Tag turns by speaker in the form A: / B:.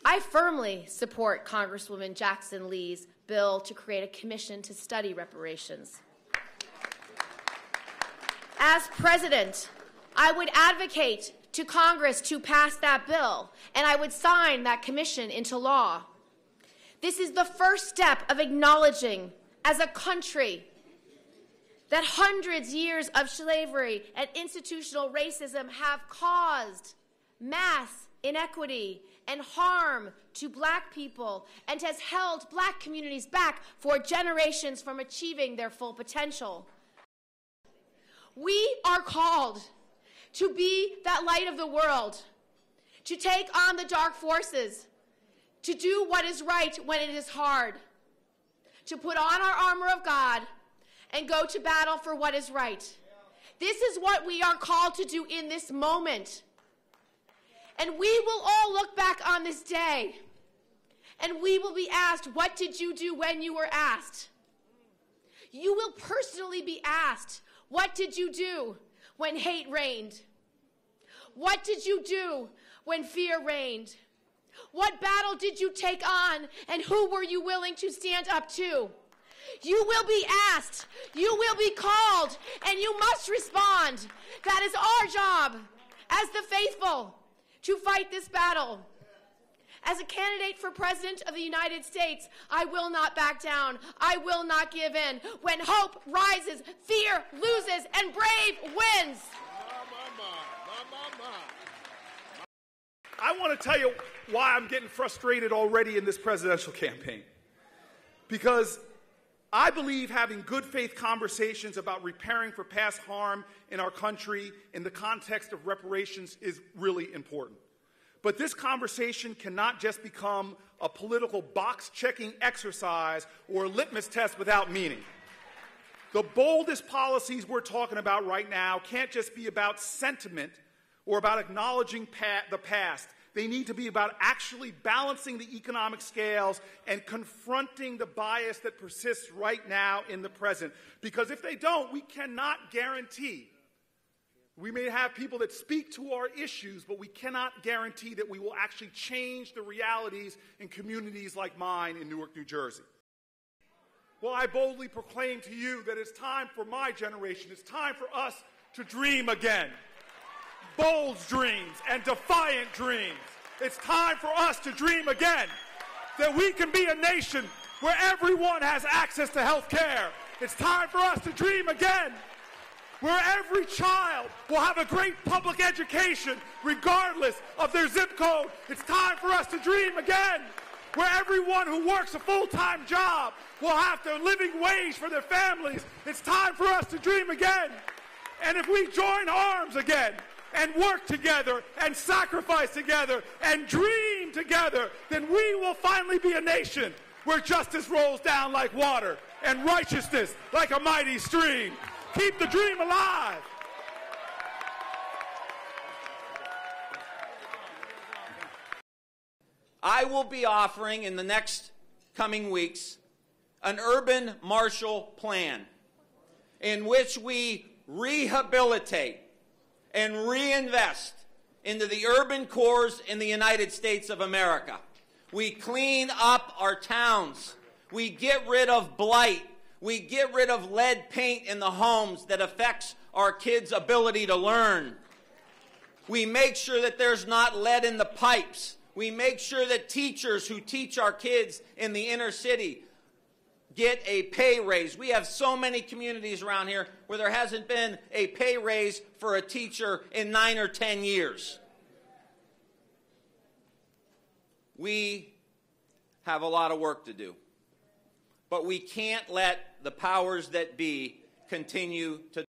A: I firmly support Congresswoman Jackson Lee's bill to create a commission to study reparations. As president, I would advocate to Congress to pass that bill, and I would sign that commission into law. This is the first step of acknowledging, as a country, that hundreds of years of slavery and institutional racism have caused mass inequity and harm to Black people and has held Black communities back for generations from achieving their full potential. We are called to be that light of the world, to take on the dark forces, to do what is right when it is hard, to put on our armor of God and go to battle for what is right. This is what we are called to do in this moment. And we will all look back on this day, and we will be asked, what did you do when you were asked? You will personally be asked, what did you do when hate reigned? What did you do when fear reigned? What battle did you take on, and who were you willing to stand up to? You will be asked, you will be called, and you must respond. That is our job as the faithful, to fight this battle. As a candidate for President of the United States, I will not back down. I will not give in. When hope rises, fear loses, and brave wins.
B: I want to tell you why I'm getting frustrated already in this presidential campaign. Because I believe having good faith conversations about repairing for past harm in our country in the context of reparations is really important. But this conversation cannot just become a political box-checking exercise or a litmus test without meaning. The boldest policies we're talking about right now can't just be about sentiment or about acknowledging the past. They need to be about actually balancing the economic scales and confronting the bias that persists right now in the present. Because if they don't, we cannot guarantee. We may have people that speak to our issues, but we cannot guarantee that we will actually change the realities in communities like mine in Newark, New Jersey. Well, I boldly proclaim to you that it's time for my generation, it's time for us to dream again. Bold dreams and defiant dreams. It's time for us to dream again, that we can be a nation where everyone has access to health care. It's time for us to dream again, where every child will have a great public education regardless of their zip code. It's time for us to dream again, where everyone who works a full-time job will have their living wage for their families. It's time for us to dream again. And if we join arms again and work together and sacrifice together and dream together, then we will finally be a nation where justice rolls down like water and righteousness like a mighty stream. Keep the dream alive.
C: I will be offering in the next coming weeks an urban Marshall Plan in which we rehabilitate and reinvest into the urban cores in the United States of America. We clean up our towns. We get rid of blight. We get rid of lead paint in the homes that affects our kids' ability to learn. We make sure that there's not lead in the pipes. We make sure that teachers who teach our kids in the inner city get a pay raise. We have so many communities around here where there hasn't been a pay raise for a teacher in 9 or 10 years. We have a lot of work to do. But we can't let the powers that be continue to